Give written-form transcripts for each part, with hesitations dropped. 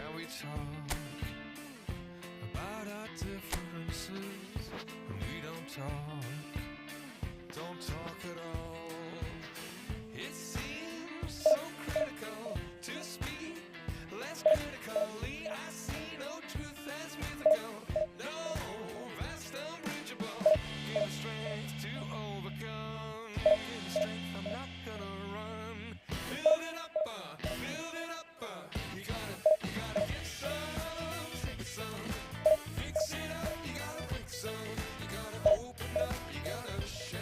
Can we talk about our differences when we don't talk at all? It seems so critical to speak less critically. I see no truth as mythical, no vast unbridgeable. Give the strength to overcome, give the strength, I'm not gonna run. Build it up, you gotta get some, take some, fix it up, you gotta break some, you gotta open up, you gotta share.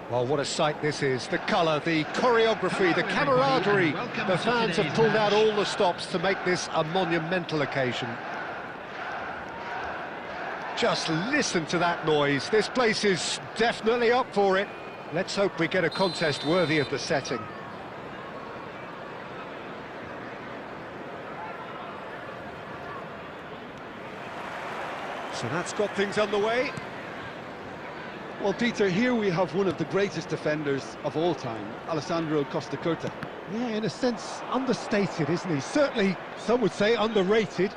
Well, what a sight this is. The colour, the choreography, the camaraderie. The fans have pulled out all the stops to make this a monumental occasion. Just listen to that noise. This place is definitely up for it. Let's hope we get a contest worthy of the setting. So that's got things underway. Well, Peter, here we have one of the greatest defenders of all time, Alessandro Costacurta. Yeah, in a sense, understated, isn't he? Certainly, some would say underrated.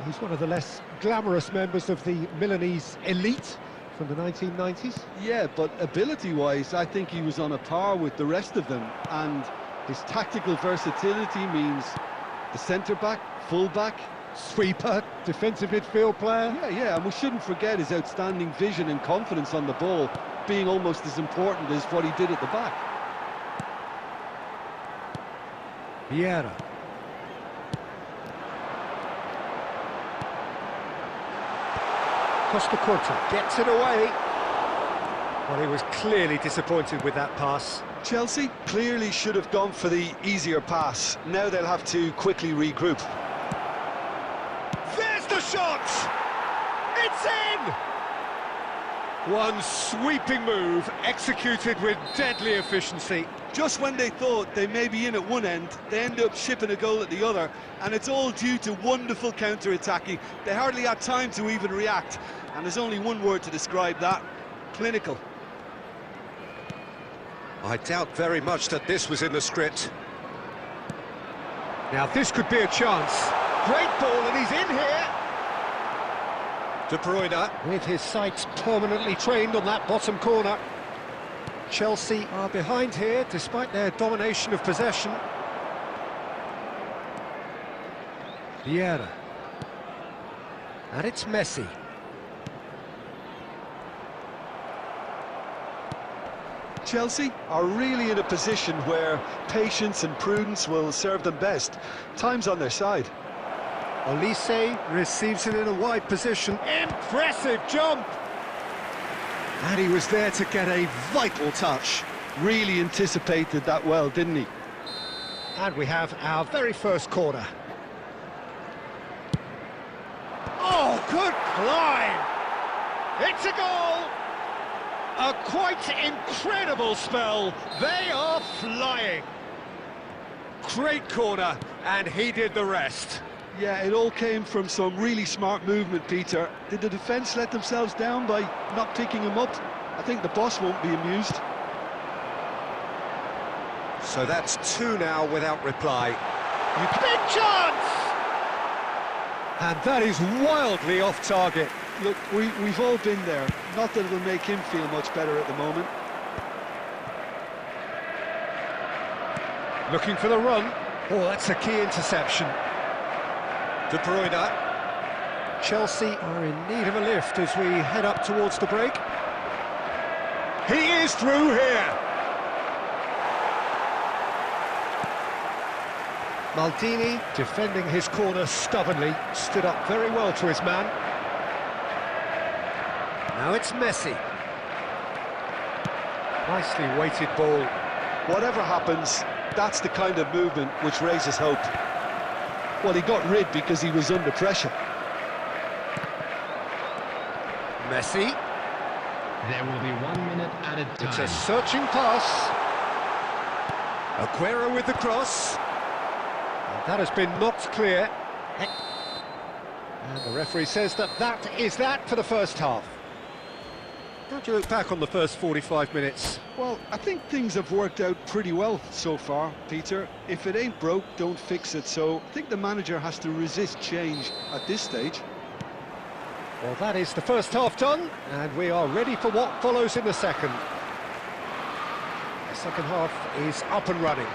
He's one of the less glamorous members of the Milanese elite from the 1990s. Yeah, but ability-wise, I think he was on a par with the rest of them. And his tactical versatility means the centre-back, full-back, Sweeper, defensive midfield player. Yeah, and we shouldn't forget his outstanding vision and confidence on the ball, being almost as important as what he did at the back. Vieira. Costacurta gets it away. Well, he was clearly disappointed with that pass. Chelsea clearly should have gone for the easier pass. Now they'll have to quickly regroup. There's the shot! It's in! One sweeping move, executed with deadly efficiency. Just when they thought they may be in at one end, they end up shipping a goal at the other, and it's all due to wonderful counter-attacking. They hardly had time to even react, and there's only one word to describe that: clinical. I doubt very much that this was in the script. Now this could be a chance. Great ball, and he's in here. De Bruyne, with his sights permanently trained on that bottom corner. Chelsea are behind here, despite their domination of possession. Vieira. And it's Messi. Chelsea are really in a position where patience and prudence will serve them best. Time's on their side. Olise receives it in a wide position. Impressive jump! And he was there to get a vital touch. Really anticipated that well, didn't he? And we have our very first corner. Oh, good climb! It's a goal! A quite incredible spell. They are flying. Great corner, and he did the rest. Yeah, it all came from some really smart movement, Peter. Did the defence let themselves down by not picking him up? I think the boss won't be amused. So that's two now without reply. Big chance! And that is wildly off target. Look, we've all been there. Not that it'll make him feel much better at the moment. Looking for the run. Oh, that's a key interception. De Bruyne. Chelsea are in need of a lift as we head up towards the break. He is through here. Maldini, defending his corner stubbornly, stood up very well to his man. Now it's Messi. Nicely weighted ball. Whatever happens, that's the kind of movement which raises hope. Well, he got rid because he was under pressure. Messi. There will be 1 minute added time. It's a searching pass. Aguero with the cross. And that has been knocked clear. And the referee says that is that for the first half. How do you look back on the first 45 minutes? Well, I think things have worked out pretty well so far, Peter. If it ain't broke, don't fix it. So I think the manager has to resist change at this stage. Well, that is the first half done, and we are ready for what follows in the second. The second half is up and running.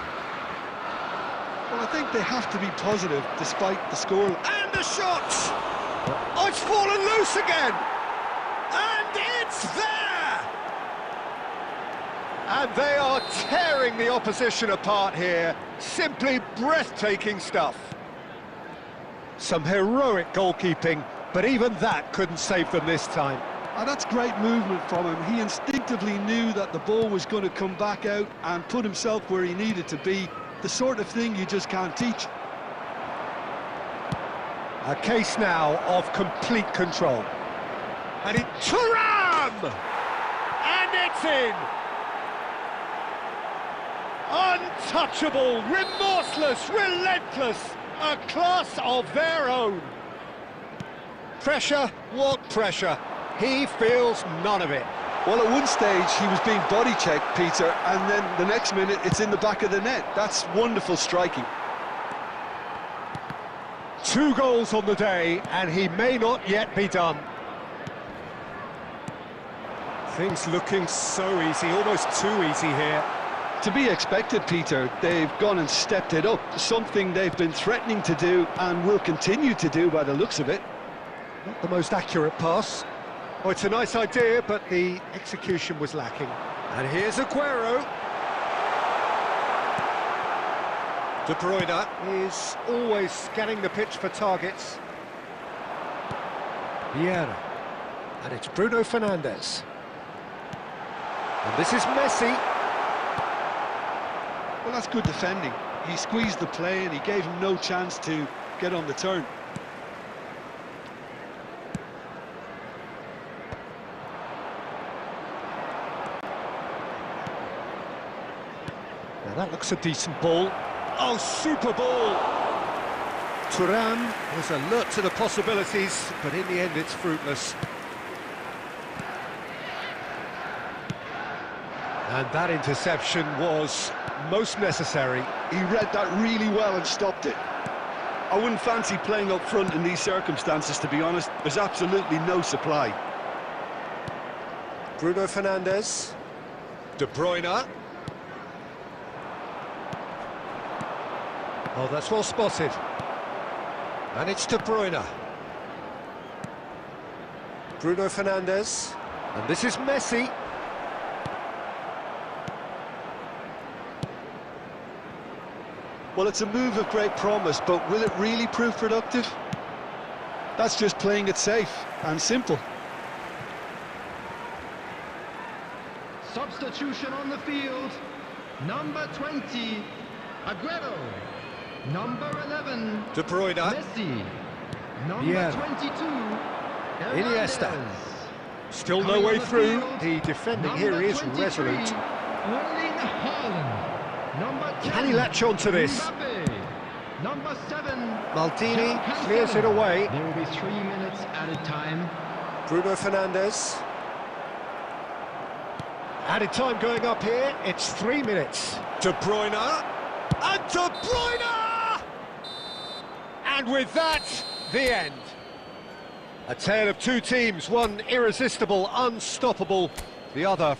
Well, I think they have to be positive despite the score. And the shot! Oh, it's fallen loose again! And it's there! And they are tearing the opposition apart here. Simply breathtaking stuff. Some heroic goalkeeping, but even that couldn't save them this time. And that's great movement from him. He instinctively knew that the ball was going to come back out and put himself where he needed to be. The sort of thing you just can't teach. A case now of complete control. And Thuram! And it's in! Untouchable, remorseless, relentless, a class of their own. Pressure, what pressure? He feels none of it. Well, at one stage he was being body checked, Peter, and then the next minute it's in the back of the net. That's wonderful striking. 2 goals on the day, and he may not yet be done. Things looking so easy, almost too easy here. To be expected, Peter. They've gone and stepped it up, something they've been threatening to do and will continue to do by the looks of it. Not the most accurate pass. Oh, it's a nice idea, but the execution was lacking. And here's Aguero. De Bruyne is always scanning the pitch for targets. Vieira. And it's Bruno Fernandes. And this is Messi. Well, that's good defending. He squeezed the play and he gave him no chance to get on the turn. Now that looks a decent ball. Oh, super ball! Thuram was alert to the possibilities, but in the end it's fruitless. And that interception was most necessary. He read that really well and stopped it. I wouldn't fancy playing up front in these circumstances, to be honest. There's absolutely no supply. Bruno Fernandes. De Bruyne. Oh, that's well spotted. And it's De Bruyne. Bruno Fernandes. And this is Messi. Well, it's a move of great promise, but will it really prove productive? That's just playing it safe and simple. Substitution on the field. Number 20, Aguero. Number 11, De Bruyne. Messi. Number Yeah. 22, Iniesta. Hernandez. Still no Coming way on the through. field, The defending number here is 23, resolute. Erling Haaland. Number 10, Can he latch on to this? Mbappe. Number 7, Maldini João clears it Cancelo. away. There will be 3 minutes added time. Bruno Fernandes. Added time going up here. It's 3 minutes. De Bruyne. And De Bruyne! And with that, the end. A tale of 2 teams, one irresistible, unstoppable, the other...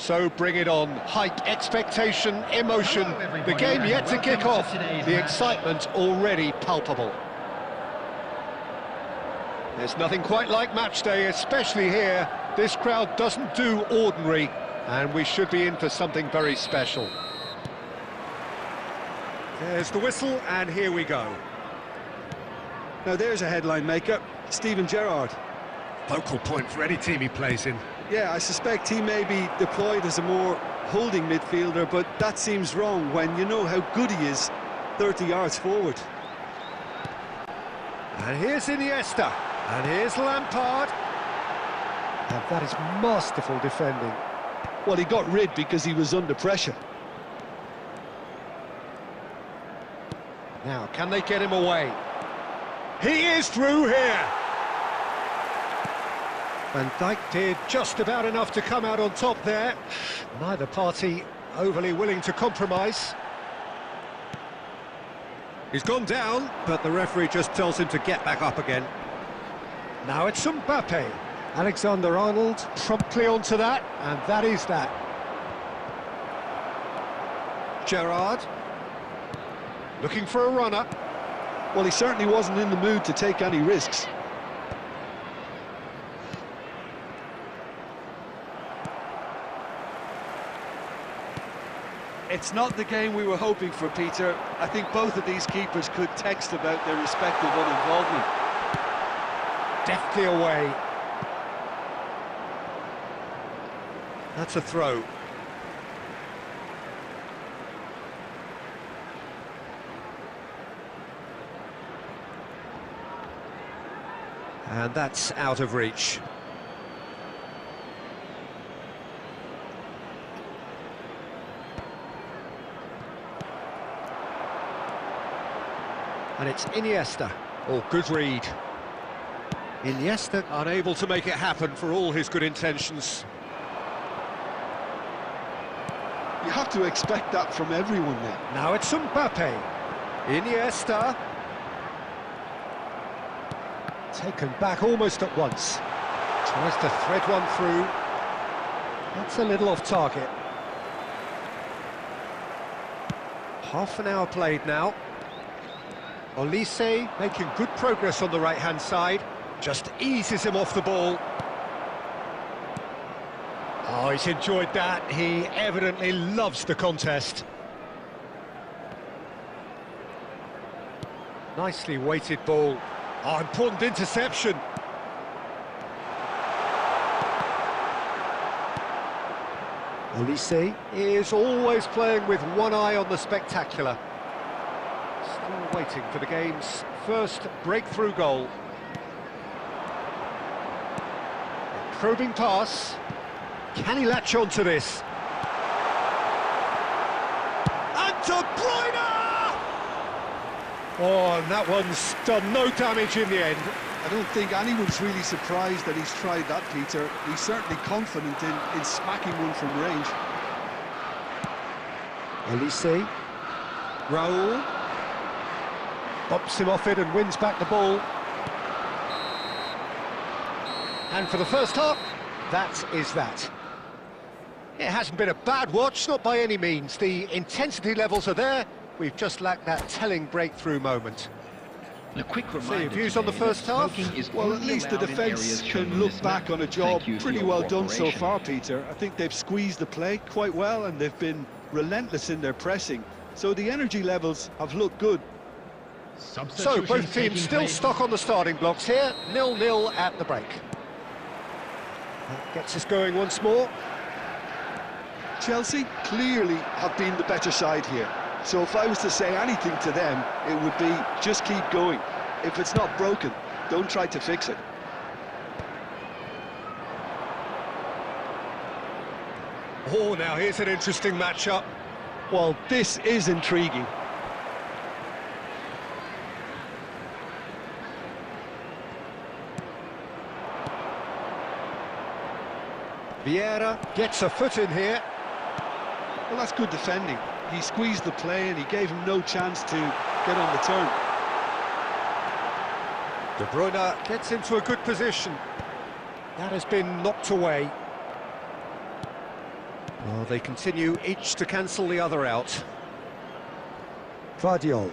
So bring it on. Hype, expectation, emotion. Hello, The everybody, game and yet to welcome kick to off. today's The match. excitement already palpable. There's nothing quite like match day, especially here. This crowd doesn't do ordinary, and we should be in for something very special. There's the whistle, and here we go. Now there's a headline maker, Steven Gerrard. Focal point for any team he plays in. Yeah, I suspect he may be deployed as a more holding midfielder, but that seems wrong when you know how good he is 30 yards forward. And here's Iniesta, and here's Lampard. And that is masterful defending. Well, he got rid because he was under pressure. Now, can they get him away? He is through here! Van Dijk did just about enough to come out on top there. Neither party overly willing to compromise. He's gone down, but the referee just tells him to get back up again. Now it's Mbappe. Alexander-Arnold promptly onto that, and that is that. Gerrard. Looking for a runner. Well, he certainly wasn't in the mood to take any risks. It's not the game we were hoping for, Peter. I think both of these keepers could text about their respective uninvolvement. Deftly away. That's a throw. And that's out of reach. And it's Iniesta. Oh, good read. Iniesta unable to make it happen for all his good intentions. You have to expect that from everyone now. Now it's Mbappe. Iniesta. Taken back almost at once. Tries to thread one through. That's a little off target. Half an hour played now. Olise making good progress on the right-hand side. Just eases him off the ball. Oh, he's enjoyed that. He evidently loves the contest. Nicely weighted ball. Oh, important interception. Olise is always playing with one eye on the spectacular. Still waiting for the game's first breakthrough goal. A probing pass. Can he latch on to this? And De Bruyne! Oh, and that one's done no damage in the end. I don't think anyone's really surprised that he's tried that, Peter. He's certainly confident in smacking one from range. Olise. Raul. Bops him off it and wins back the ball. And for the first half, that is that. It hasn't been a bad watch, not by any means. The intensity levels are there. We've just lacked that telling breakthrough moment. A quick So reminder your views on the today first that half? smoking is Well, at only least the allowed in defence areas shown can on look this back map. on a job Thank you for pretty your well done so cooperation. far, Peter. I think they've squeezed the play quite well and they've been relentless in their pressing. So the energy levels have looked good. So both teams still stuck on the starting blocks here, 0-0 at the break. That gets us going once more. Chelsea clearly have been the better side here. So if I was to say anything to them, it would be just keep going. If it's not broken, don't try to fix it. Oh, now here's an interesting matchup. Well, this is intriguing. Vieira gets a foot in here. Well, that's good defending. He squeezed the play and he gave him no chance to get on the turn. De Bruyne gets into a good position. That has been knocked away. Well, they continue each to cancel the other out. Vardiol.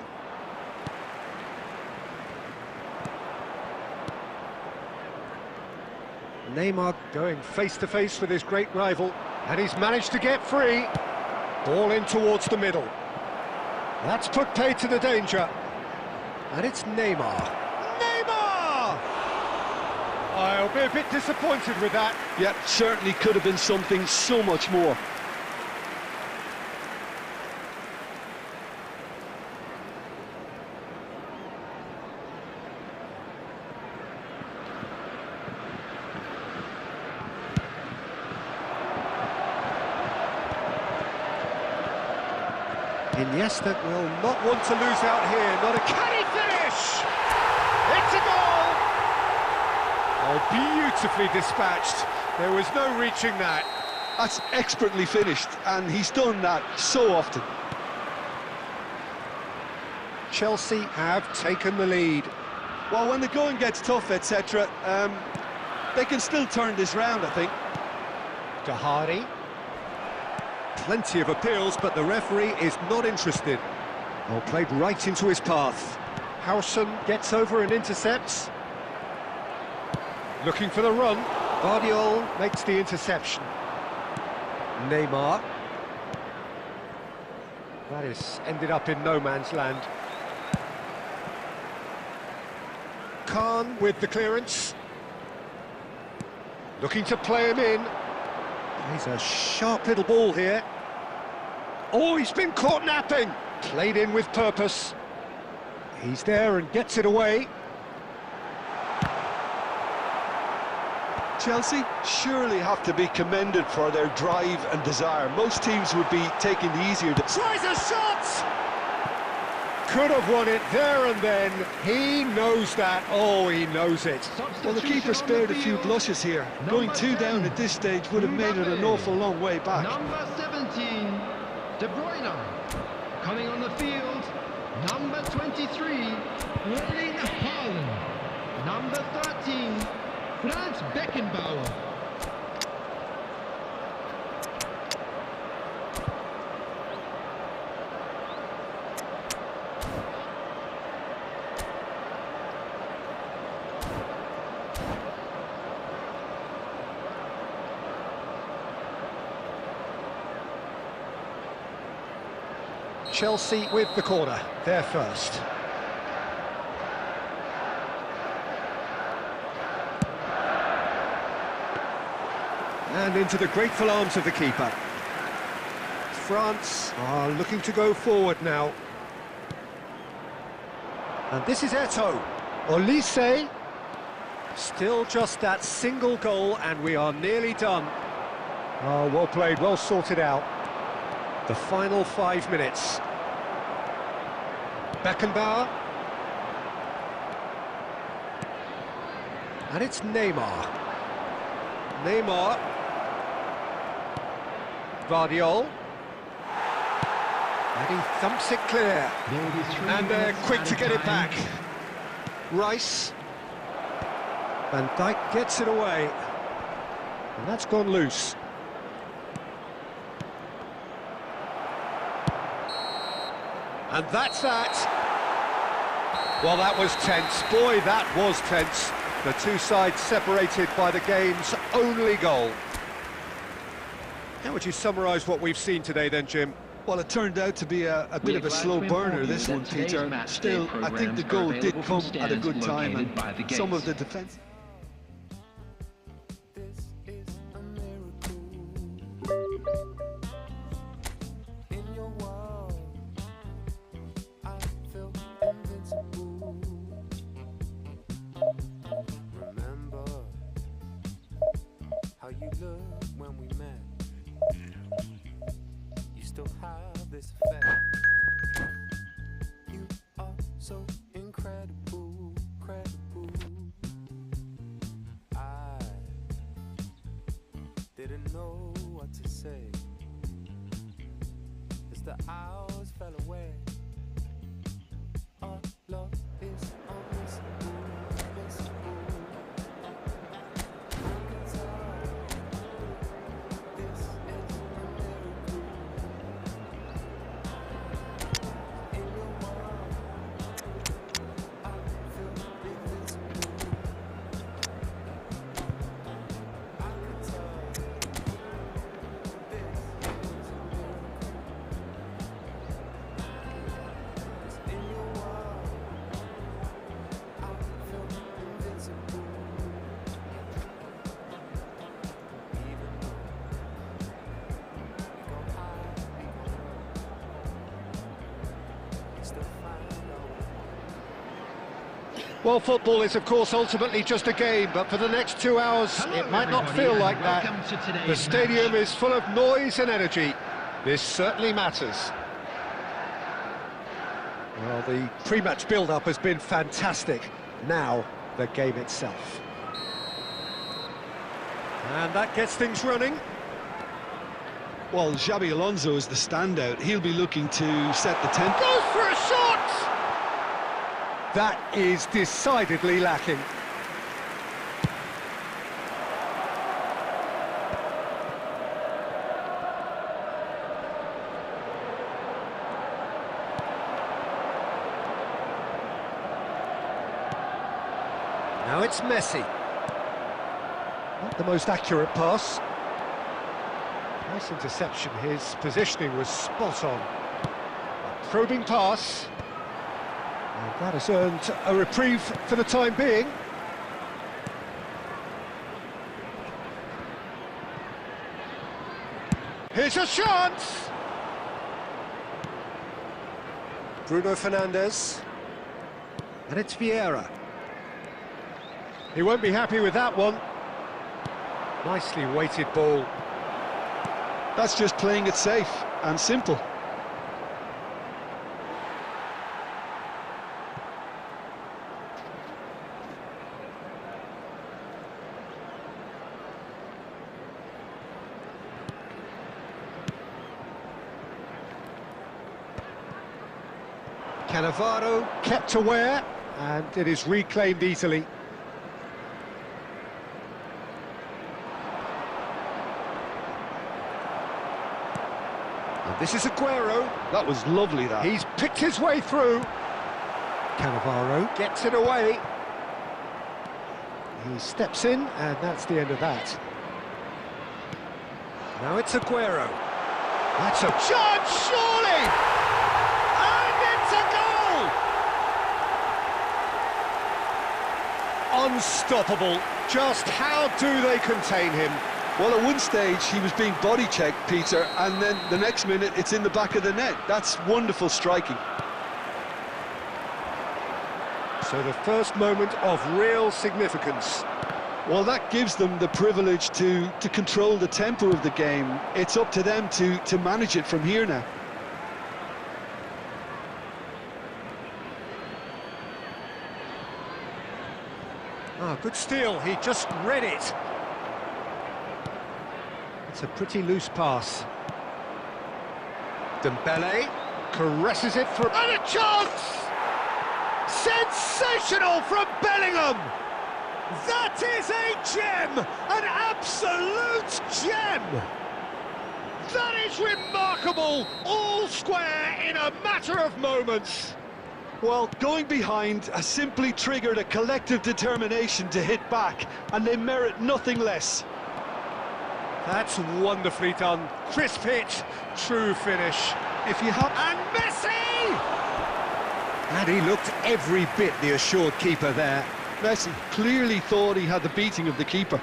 Neymar going face-to-face with his great rival, and he's managed to get free. Ball in towards the middle. That's put paid to the danger. And it's Neymar. Neymar! I'll be a bit disappointed with that. Yeah, certainly could have been something so much more. Iniesta will not want to lose out here. Not a canny finish! It's a goal! Oh, beautifully dispatched. There was no reaching that. That's expertly finished, and he's done that so often. Chelsea have taken the lead. Well, when the going gets tough, etc., they can still turn this round, I think. Dahari. Plenty of appeals, but the referee is not interested. Oh, played right into his path. Howson gets over and intercepts. Looking for the run. Vardiol makes the interception. Neymar. That is ended up in no man's land. Khan with the clearance. Looking to play him in. He's a sharp little ball here. Oh, he's been caught napping. Played in with purpose. He's there and gets it away. Chelsea surely have to be commended for their drive and desire. Most teams would be taking the easier... Tries a shot! Could have won it there and then. He knows that. Oh, he knows it. Well, the keeper spared a few blushes here. Going 2 down at this stage would have made it an awful long way back. Number 17, De Bruyne. Coming on the field, number 23, Erling Haaland. Number 13, Franz Beckenbauer. Chelsea with the corner, they're first. And into the grateful arms of the keeper. France are looking to go forward now. And this is Eto'o. Olise. Still just that single goal and we are nearly done. Oh, well played, well sorted out. The final 5 minutes. Beckenbauer. And it's Neymar. Neymar. Vardiol. And he thumps it clear. And they're quick to get it back. Rice. Van Dijk gets it away. And that's gone loose. And that's that. Well, that was tense. Boy, that was tense. The two sides separated by the game's only goal. How would you summarise what we've seen today then, Jim? Well, it turned out to be a bit of a slow burner, this one, Peter. Still, I think the goal did come at a good time, and some of the defence... You look when we met. You still have this effect. You are so incredible, credible. I didn't know what to say as the hours fell away. Our love is unmissable, missable. Well, football is, of course, ultimately just a game, but for the next 2 hours, Hello, it might not everybody, feel and like that. welcome to today's The stadium match. is full of noise and energy. This certainly matters. Well, the pre-match build-up has been fantastic. Now, the game itself. And that gets things running. Well, Xabi Alonso is the standout. He'll be looking to set the tempo. Goes for a shot! That is decidedly lacking. Now it's Messi. Not the most accurate pass. Nice interception. His positioning was spot on. A probing pass. And that has earned a reprieve for the time being. Here's a chance! Bruno Fernandes. And it's Vieira. He won't be happy with that one. Nicely weighted ball. That's just playing it safe and simple. Cannavaro kept aware, and it is reclaimed easily. And this is Aguero. That was lovely, that. He's picked his way through. Cannavaro gets it away. He steps in, and that's the end of that. Now it's Aguero. That's a chance, surely! And it's a goal! Unstoppable. Just how do they contain him? Well, at one stage, he was being body-checked, Peter, and then the next minute, it's in the back of the net. That's wonderful striking. So the first moment of real significance. Well, that gives them the privilege to control the tempo of the game. It's up to them to manage it from here now. Ah, good steal. He just read it. It's a pretty loose pass. Dembele caresses it through. And a chance! Sensational from Bellingham! That is a gem! An absolute gem! That is remarkable! All square in a matter of moments. Well, going behind has simply triggered a collective determination to hit back, and they merit nothing less. That's wonderfully done. Crisp hit, true finish. If you have... And Messi! And he looked every bit the assured keeper there. Messi clearly thought he had the beating of the keeper.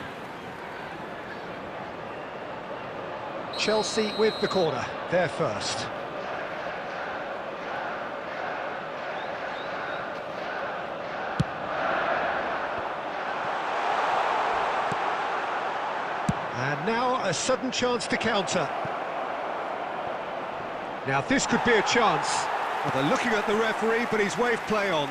Chelsea with the corner, they're first. And now a sudden chance to counter. Now this could be a chance. Well, they're looking at the referee, but he's waved play on.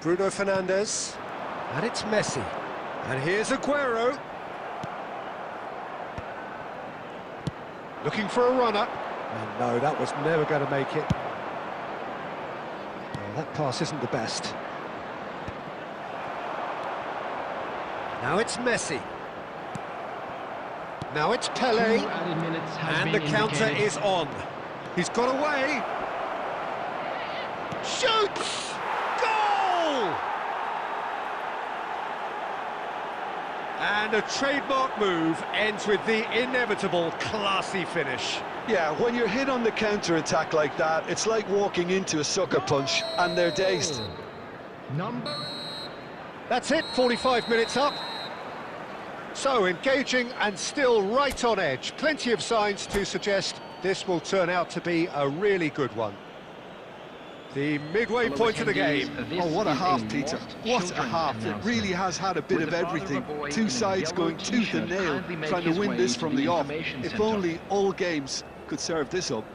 Bruno Fernandes. And it's Messi. And here's Aguero. Looking for a runner. And no, that was never going to make it. Well, that pass isn't the best. Now it's Messi. Now it's Pele. 2 added minutes has And been the counter indicated. is on. He's got away. Shoots! Goal! And a trademark move ends with the inevitable classy finish. Yeah, when you're hit on the counter-attack like that, it's like walking into a sucker punch, and they're dazed. Number... That's it, 45 minutes up. So, engaging and still right on edge. Plenty of signs to suggest this will turn out to be a really good one. The midway point of the game. Oh, what a half, Peter. What a half. It really has had a bit of everything. Two sides going tooth and nail, trying to win this from the off. If only all games could serve this up.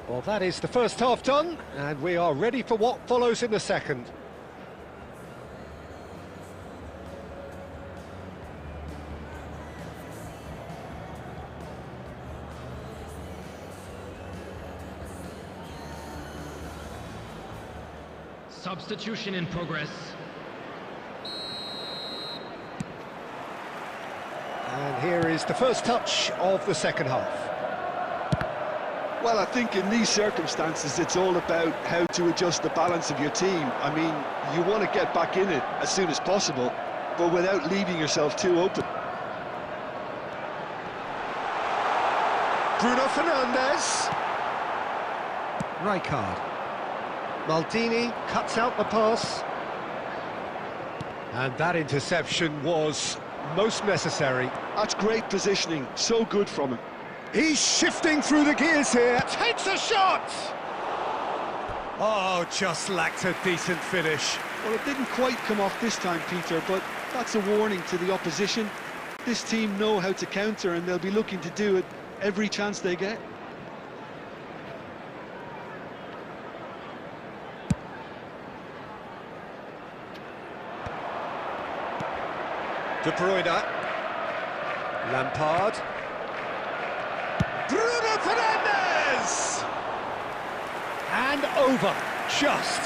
Well, that is the first half done, and we are ready for what follows in the second. Substitution in progress. And here is the first touch of the second half. Well, I think in these circumstances, it's all about how to adjust the balance of your team. I mean, you want to get back in it as soon as possible, but without leaving yourself too open. Bruno Fernandes. Rijkaard. Maldini cuts out the pass. And that interception was most necessary. That's great positioning, so good from him. He's shifting through the gears here. Takes a shot! Oh, just lacked a decent finish. Well, it didn't quite come off this time, Peter, but that's a warning to the opposition. This team know how to counter, and they'll be looking to do it every chance they get. De Bruyne. Lampard. Bruno Fernandes! And over, just.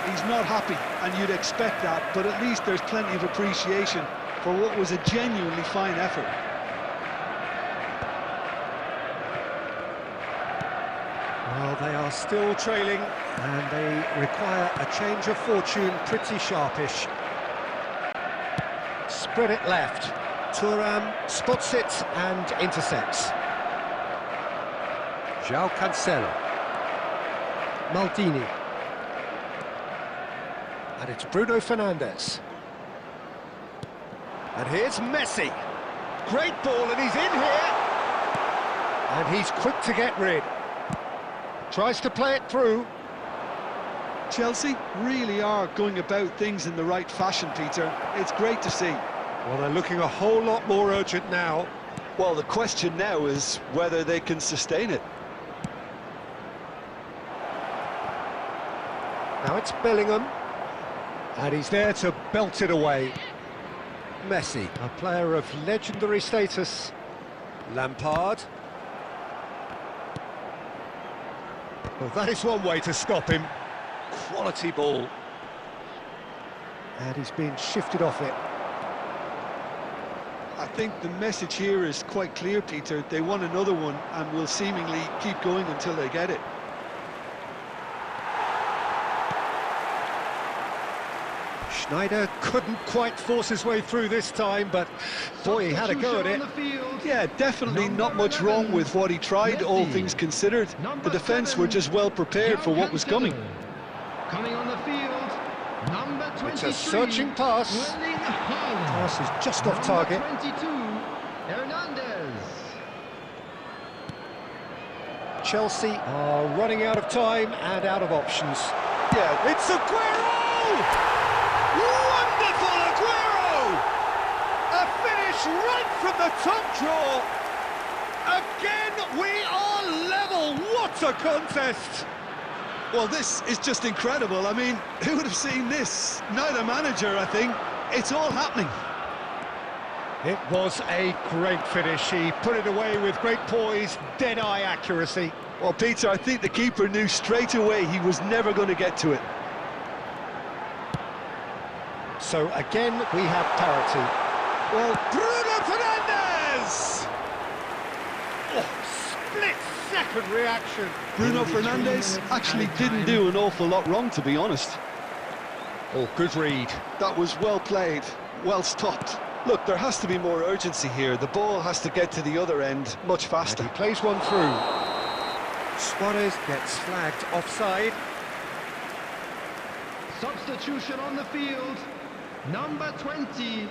He's not happy, and you'd expect that, but at least there's plenty of appreciation for what was a genuinely fine effort. Well, they are still trailing, and they require a change of fortune pretty sharpish. Spread it left. Thuram spots it and intercepts. João Cancelo. Maldini. And it's Bruno Fernandes. And here's Messi. Great ball, and he's in here. And he's quick to get rid. Tries to play it through. Chelsea really are going about things in the right fashion, Peter. It's great to see. Well, they're looking a whole lot more urgent now. Well, the question now is whether they can sustain it. Now it's Bellingham. And he's there to belt it away. Messi, a player of legendary status. Lampard. Well, that is one way to stop him. Quality ball. And he's been shifted off it. I think the message here is quite clear, Peter. They want another one and will seemingly keep going until they get it. Schneider couldn't quite force his way through this time, but boy, he had a go at it. Yeah, definitely not much wrong with what he tried, all things considered. The defence were just well prepared for what was coming. Coming on the field, number 23. It's a searching pass. Pass is just off target. 22, Hernandez. Chelsea are running out of time and out of options. Yeah, It's Aguero! Wonderful Aguero! A finish right from the top draw. Again, we are level. What a contest! well, this is just incredible. I mean, who would have seen this? Neither manager, I think. It's all happening. It was a great finish. He put it away with great poise, dead-eye accuracy. Well, Peter, I think the keeper knew straight away he was never going to get to it. So again, we have parity. Well, Bruno Fernandes! Oh, split-second reaction. Bruno Fernandes actually didn't do an awful lot wrong, to be honest. Oh, good read. That was well played, well stopped. Look, there has to be more urgency here. The ball has to get to the other end much faster. And he plays one through. Suarez gets flagged offside. Substitution on the field, number 20,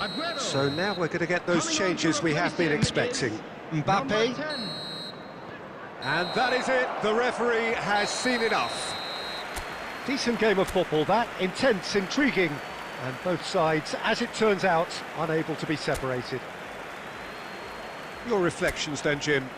Aguero. So now we're going to get those changes we have been expecting. Mbappe. And that is it. The referee has seen enough. Decent game of football, that. Intense, intriguing. And both sides, as it turns out, unable to be separated. Your reflections then, Jim?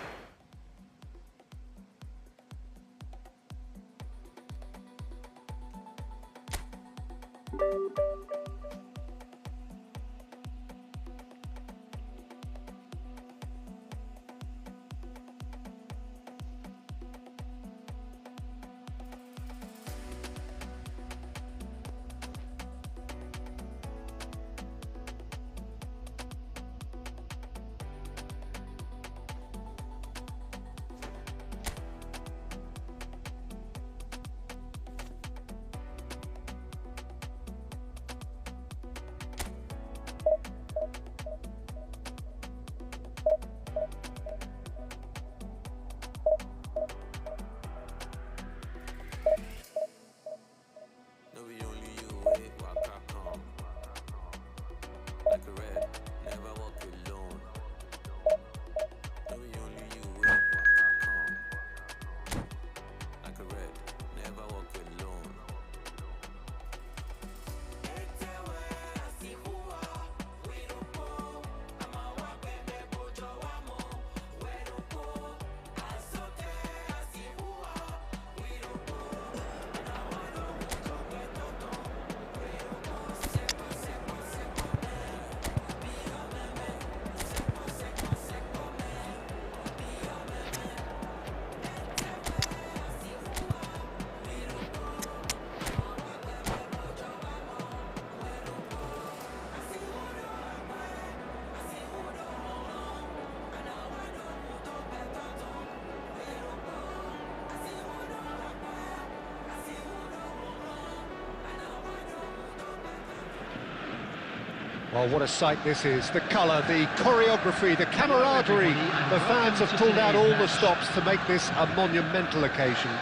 Well, what a sight this is. The colour, the choreography, the camaraderie. The fans have pulled out all the stops to make this a monumental occasion.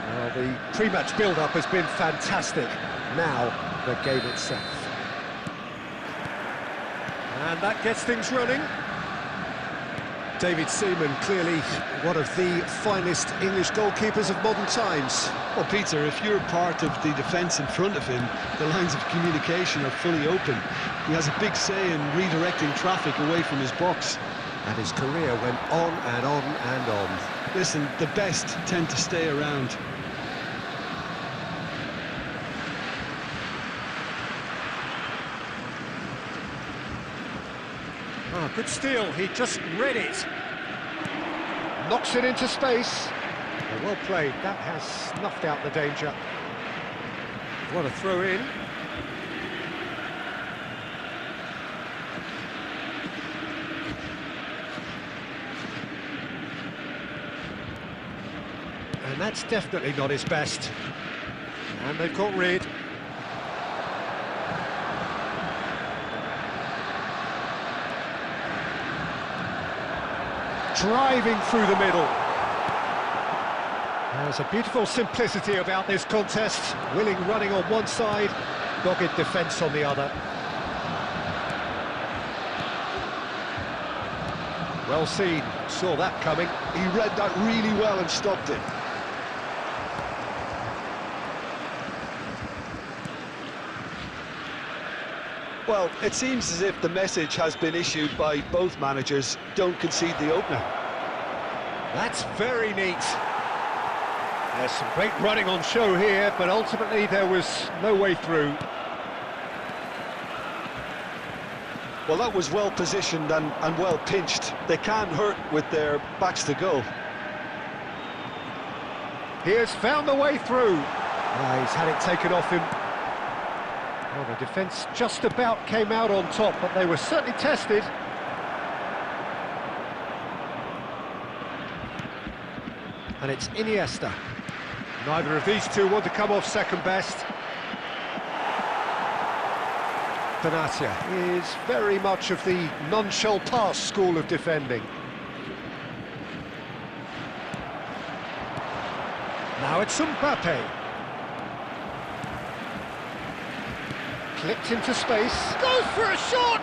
Well, the pre-match build-up has been fantastic. Now, the game itself. And that gets things running. David Seaman, clearly one of the finest English goalkeepers of modern times. Well, Peter, if you're part of the defence in front of him, the lines of communication are fully open. He has a big say in redirecting traffic away from his box. And his career went on and on and on. Listen, the best tend to stay around. Oh, good steal, he just read it. Knocks it into space. Well played, that has snuffed out the danger. What a throw in. And that's definitely not his best. And they've got rid. Driving through the middle. There's a beautiful simplicity about this contest. Willing running on one side, dogged defence on the other. Well seen, saw that coming. He read that really well and stopped it. Well, it seems as if the message has been issued by both managers: don't concede the opener. That's very neat. There's some great running on show here, but ultimately there was no way through. Well, that was well positioned and well pinched. They can't hurt with their backs to goal. He has found the way through. He's had it taken off him. Well, the defence just about came out on top, but they were certainly tested. And it's Iniesta. Neither of these two want to come off second best. Benatia is very much of the none-shall-pass school of defending. Now it's Mbappe. Clipped into space. Goes for a shot!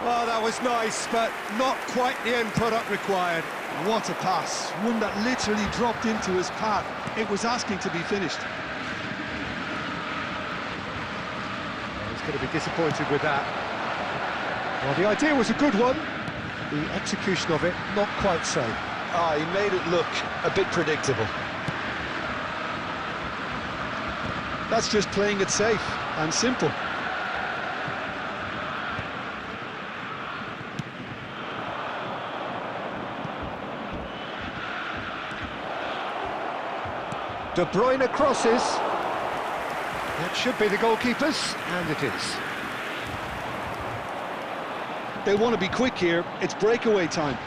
Well, that was nice, but not quite the end product required. What a pass, one that literally dropped into his path. It was asking to be finished. He's going to be disappointed with that. Well, the idea was a good one. The execution of it, not quite so. Ah, he made it look a bit predictable. That's just playing it safe and simple. De Bruyne crosses. That should be the goalkeeper's, and it is. They want to be quick here. It's breakaway time.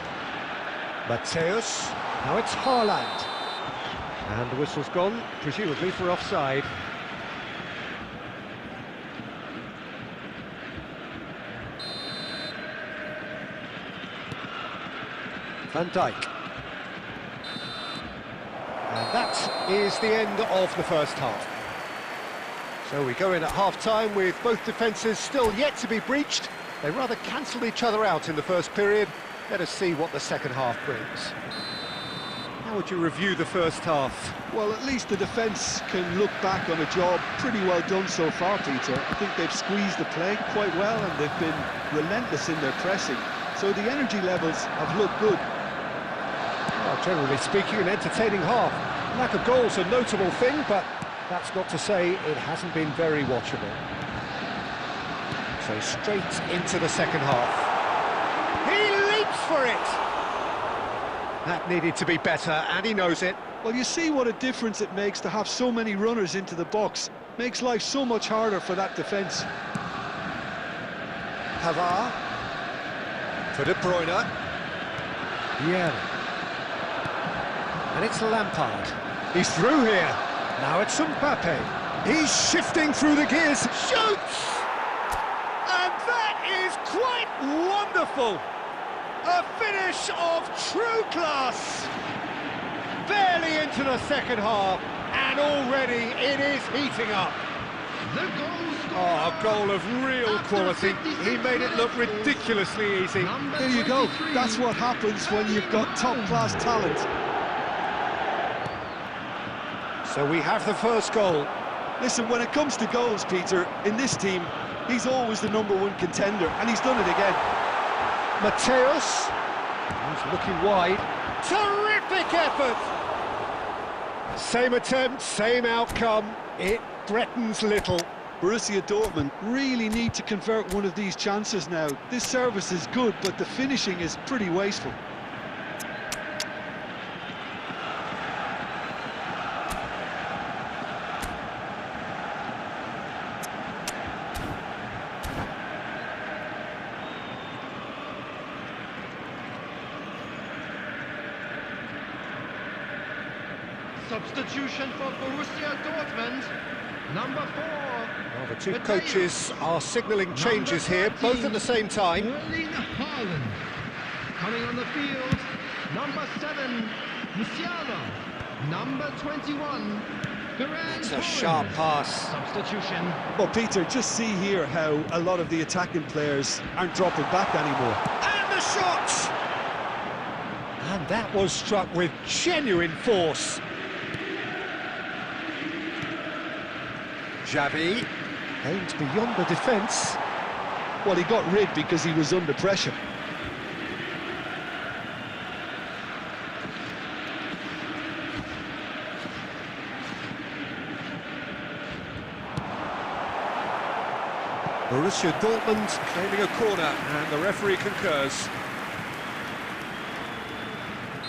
Mateus. Now it's Haaland. And the whistle's gone, presumably for offside. Van Dijk. And that is the end of the first half. So we go in at half-time with both defences still yet to be breached. They rather cancelled each other out in the first period. Let us see what the second half brings. How would you review the first half? Well, at least the defence can look back on a job pretty well done so far, Peter. I think they've squeezed the play quite well and they've been relentless in their pressing. So the energy levels have looked good. Well, generally speaking, an entertaining half. Lack of goals a notable thing, but that's not to say it hasn't been very watchable. So straight into the second half. He leaps for it! That needed to be better, and he knows it. Well, you see what a difference it makes to have so many runners into the box. Makes life so much harder for that defence. Pavard. For De Bruyne. Yeah. And it's Lampard. He's through here. Now it's Mbappe. He's shifting through the gears. Shoots! And that is quite wonderful. A finish of true class. Barely into the second half, and already it is heating up. The goal scorer. Oh, a goal of real quality. He made it look ridiculously easy. There you go. That's what happens when you've got top-class talent. So we have the first goal. Listen, when it comes to goals, Peter, in this team, he's always the #1 contender, and he's done it again. Mateus. He's looking wide. Terrific effort! Same attempt, same outcome. It threatens little. Borussia Dortmund really need to convert one of these chances now. This service is good, but the finishing is pretty wasteful. Substitution for Borussia Dortmund, number 4. Well, the two coaches are signalling changes here, both at the same time. Erling Haaland. Coming on the field, number 7, Musiala. Number 21, Ferran It's a Torres. sharp pass. Substitution. Well, Peter, just see here how a lot of the attacking players aren't dropping back anymore. And the shot! And that was struck with genuine force. Xavi aimed beyond the defence. Well, he got rid because he was under pressure. Borussia Dortmund claiming a corner, and the referee concurs.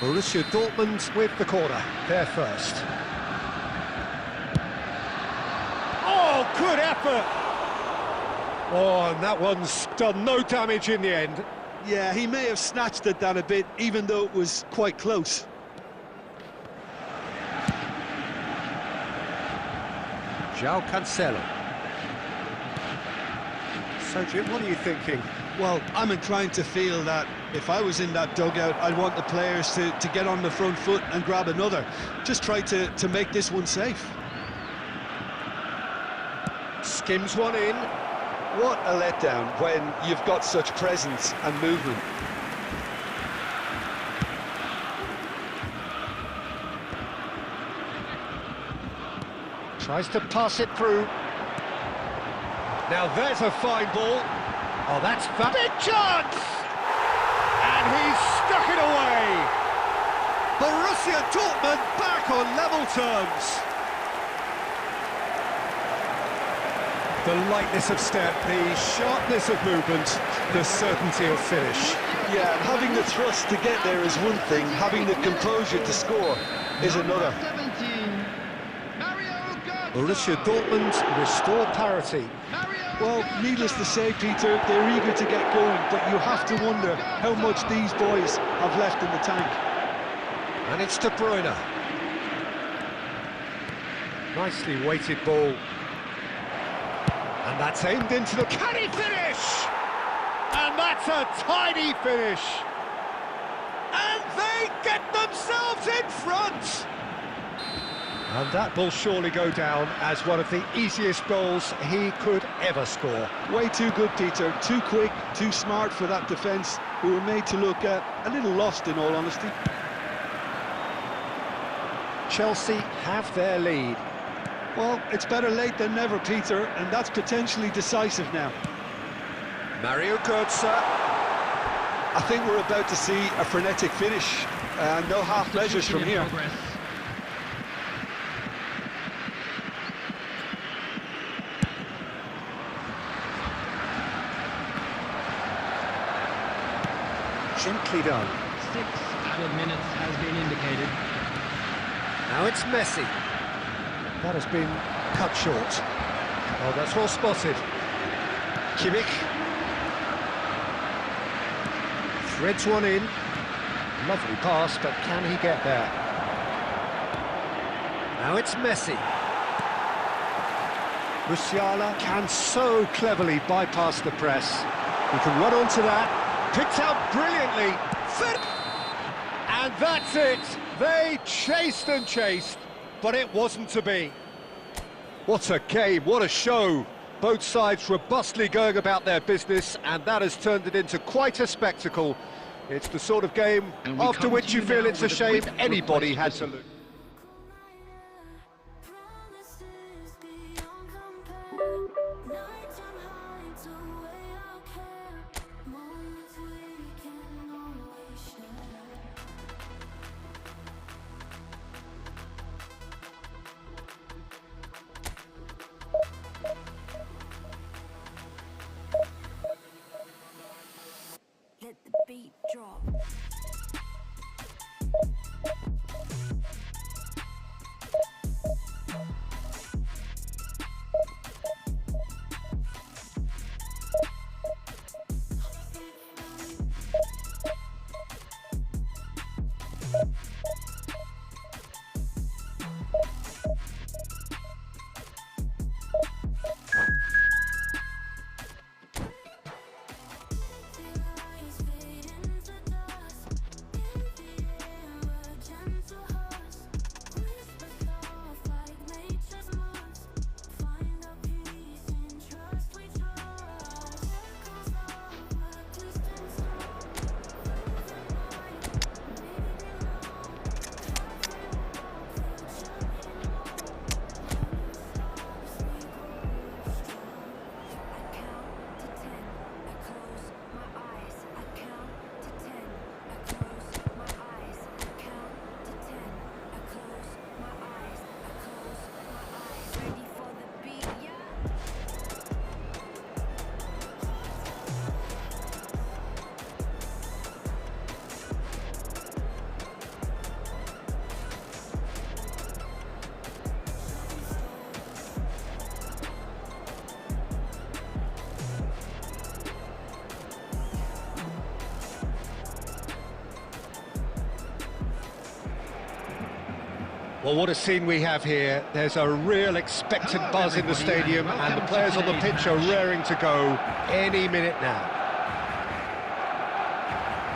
Borussia Dortmund with the corner, they're first. Oh, good effort! Oh, and that one's done no damage in the end. Yeah, he may have snatched at that a bit, even though it was quite close. João Cancelo. So, Jim, what are you thinking? Well, I'm inclined to feel that if I was in that dugout, I'd want the players to get on the front foot and grab another. Just try to make this one safe. Skims one in. What a letdown when you've got such presence and movement. Tries to pass it through. Now there's a fine ball. Oh, that's big chance! And he's stuck it away. Borussia Dortmund back on level terms. The lightness of step, the sharpness of movement, the certainty of finish. Yeah, and having the thrust to get there is one thing, having the composure to score is another. 17, Mario Götze. Borussia Dortmund restore parity. Well, needless to say, Peter, they're eager to get going, but you have to wonder how much these boys have left in the tank. And it's De Bruyne. Nicely weighted ball. And that's aimed into the... Can he finish? And that's a tidy finish. And they get themselves in front. And that will surely go down as one of the easiest goals he could ever score. Way too good, Peter. Too quick, too smart for that defence, who were made to look a little lost, in all honesty. Chelsea have their lead. Well, it's better late than never, Peter, and that's potentially decisive now. Mario Götze. I think we're about to see a frenetic finish, and no half measures from here. Progress. Gently done. 6 added minutes has been indicated. Now it's Messi. That has been cut short. Oh, that's well spotted. Kimmich. Threads one in. Lovely pass, but can he get there? Now it's Messi. Musiala can so cleverly bypass the press. He can run onto that. Picked out brilliantly. And that's it. They chased and chased, but it wasn't to be. What a game, what a show. Both sides robustly going about their business, and that has turned it into quite a spectacle. It's the sort of game after which you feel it's a shame anybody had to lose. Let the beat drop. Well, what a scene we have here. There's a real expectant buzz in the stadium, and the players on the pitch are raring to go any minute now.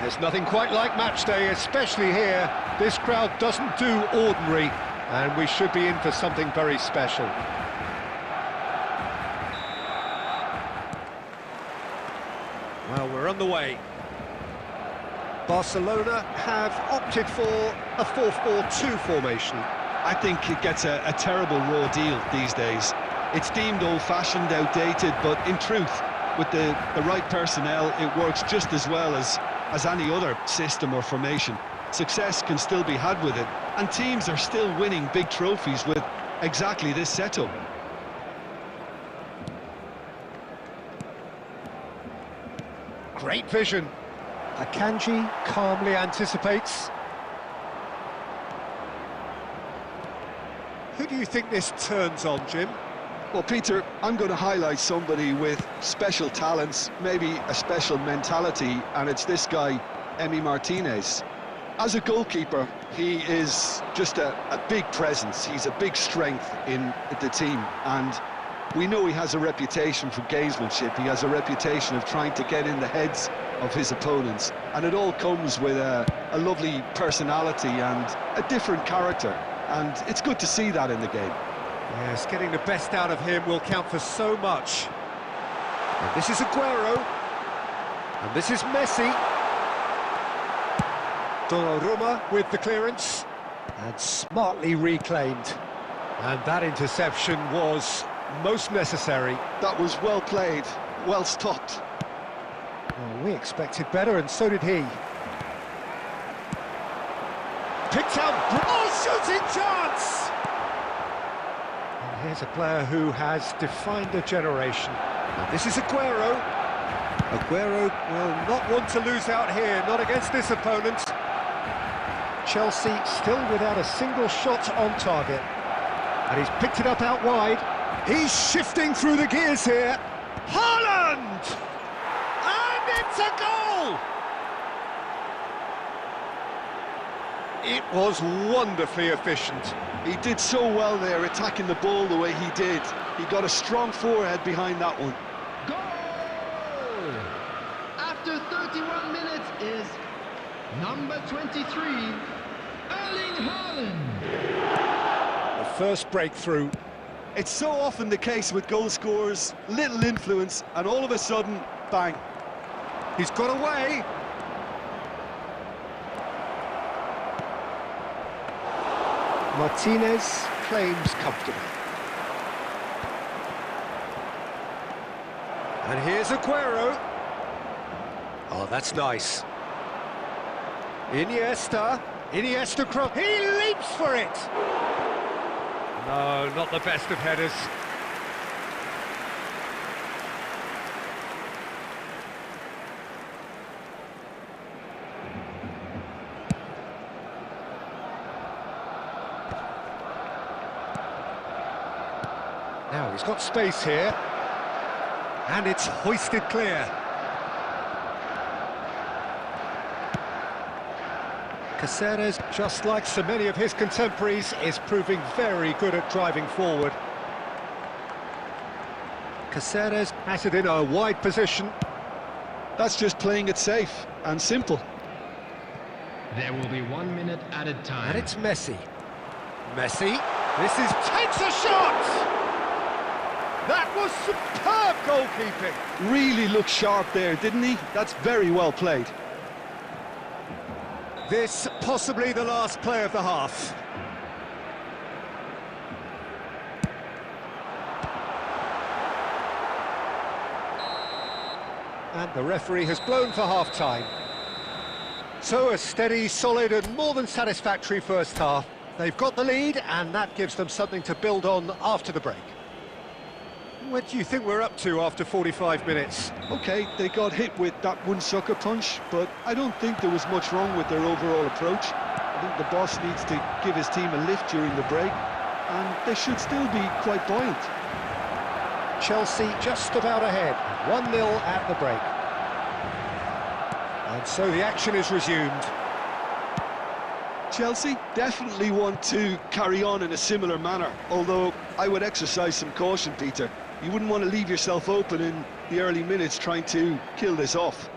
There's nothing quite like match day, especially here. This crowd doesn't do ordinary, and we should be in for something very special. Well, we're on the way. Barcelona have opted for a 4-4-2 formation. I think it gets a terrible raw deal these days. It's deemed old-fashioned, outdated, but in truth, with the right personnel, it works just as well as any other system or formation. Success can still be had with it, and teams are still winning big trophies with exactly this setup. Great vision. Akanji calmly anticipates. Who do you think this turns on, Jim? Well, Peter, I'm going to highlight somebody with special talents, maybe a special mentality, and it's this guy, Emi Martinez. As a goalkeeper, he is just a big presence. He's a big strength in the team, and we know he has a reputation for gamesmanship. He has a reputation of trying to get in the heads of his opponents, and it all comes with a lovely personality and a different character, and it's good to see that in the game. Yes, getting the best out of him will count for so much. And this is Aguero. And this is Messi. Donnarumma with the clearance. And smartly reclaimed. And that interception was most necessary. That was well played, well stopped. Well, we expected better, and so did he. Picked out... Oh, shooting chance! Here's a player who has defined a generation. And this is Aguero. Aguero will not want to lose out here, not against this opponent. Chelsea still without a single shot on target. And he's picked it up out wide. He's shifting through the gears here. Haaland! And it's a goal! It was wonderfully efficient. He did so well there, attacking the ball the way he did. He got a strong forehead behind that one. Goal! After 31 minutes is number 23, Erling Haaland. The first breakthrough. It's so often the case with goal scorers, little influence, and all of a sudden, bang. He's got away. Martinez claims comfortably. And here's Aguero. Oh, that's nice. Iniesta cross. He leaps for it. No, not the best of headers. Now he's got space here, and it's hoisted clear. Caceres, just like so many of his contemporaries, is proving very good at driving forward. Caceres has it in a wide position. That's just playing it safe and simple. There will be 1 minute added time. And it's Messi. Messi, takes a shot! That was superb goalkeeping. Really looked sharp there, didn't he? That's very well played. This possibly the last play of the half. And the referee has blown for half-time. So a steady, solid and more than satisfactory first half. They've got the lead, and that gives them something to build on after the break. What do you think we're up to after 45 minutes? OK, they got hit with that one sucker punch, but I don't think there was much wrong with their overall approach. I think the boss needs to give his team a lift during the break, and they should still be quite buoyant. Chelsea just about ahead, 1-0 at the break. And so the action is resumed. Chelsea definitely want to carry on in a similar manner, although I would exercise some caution, Peter. You wouldn't want to leave yourself open in the early minutes trying to kill this off.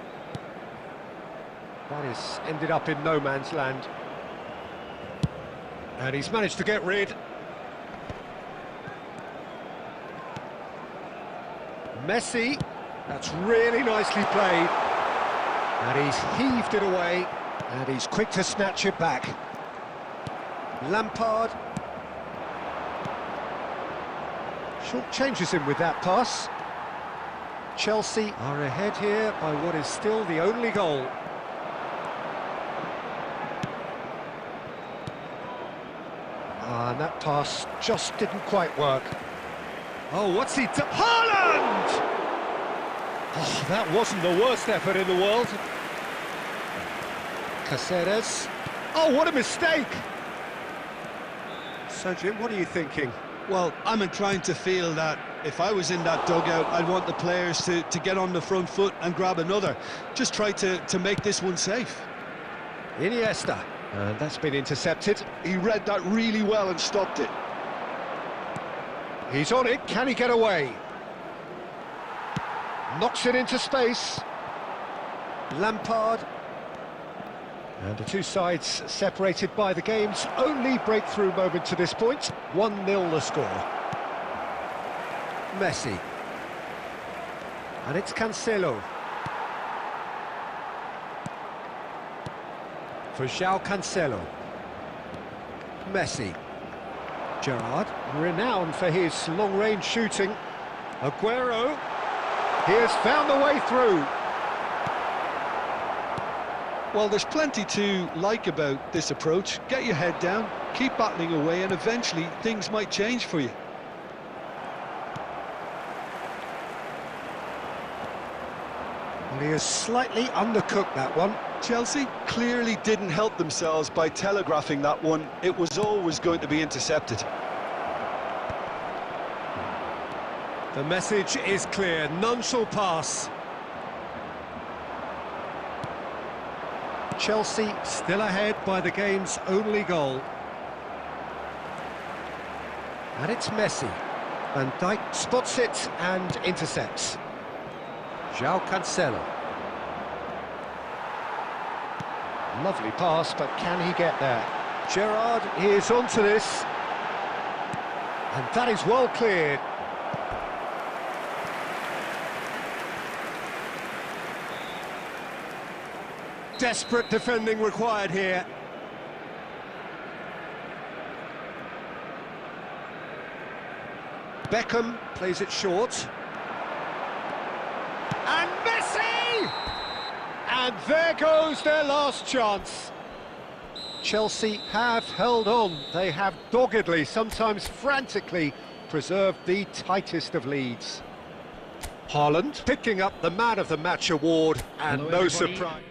That has ended up in no man's land. And he's managed to get rid. Messi, that's really nicely played. And he's heaved it away, and he's quick to snatch it back. Lampard, Short changes him with that pass. Chelsea are ahead here by what is still the only goal. And that pass just didn't quite work. Oh, what's he done? Haaland! Oh, that wasn't the worst effort in the world. Caceres. Oh, what a mistake! So, Jim, what are you thinking? Well, I'm inclined to feel that if I was in that dugout, I'd want the players to get on the front foot and grab another. Just try to make this one safe. Iniesta. And that's been intercepted. He read that really well and stopped it. He's on it. Can he get away? Knocks it into space. Lampard. And the two sides separated by the game's only breakthrough moment to this point. 1-0 the score. Messi. And it's Cancelo. For João Cancelo. Messi. Gerrard, renowned for his long-range shooting. Aguero. He has found the way through. Well, there's plenty to like about this approach. Get your head down, keep battling away, and eventually things might change for you. Well, he has slightly undercooked that one. Chelsea clearly didn't help themselves by telegraphing that one. It was always going to be intercepted. The message is clear, none shall pass. Chelsea still ahead by the game's only goal. And it's Messi. Van Dijk spots it and intercepts. João Cancelo. Lovely pass, but can he get there? Gerrard is onto this. And that is well cleared. Desperate defending required here. Beckham plays it short. And Messi! And there goes their last chance. Chelsea have held on. They have doggedly, sometimes frantically, preserved the tightest of leads. Haaland picking up the Man of the Match award, and Hello, no everybody. surprise.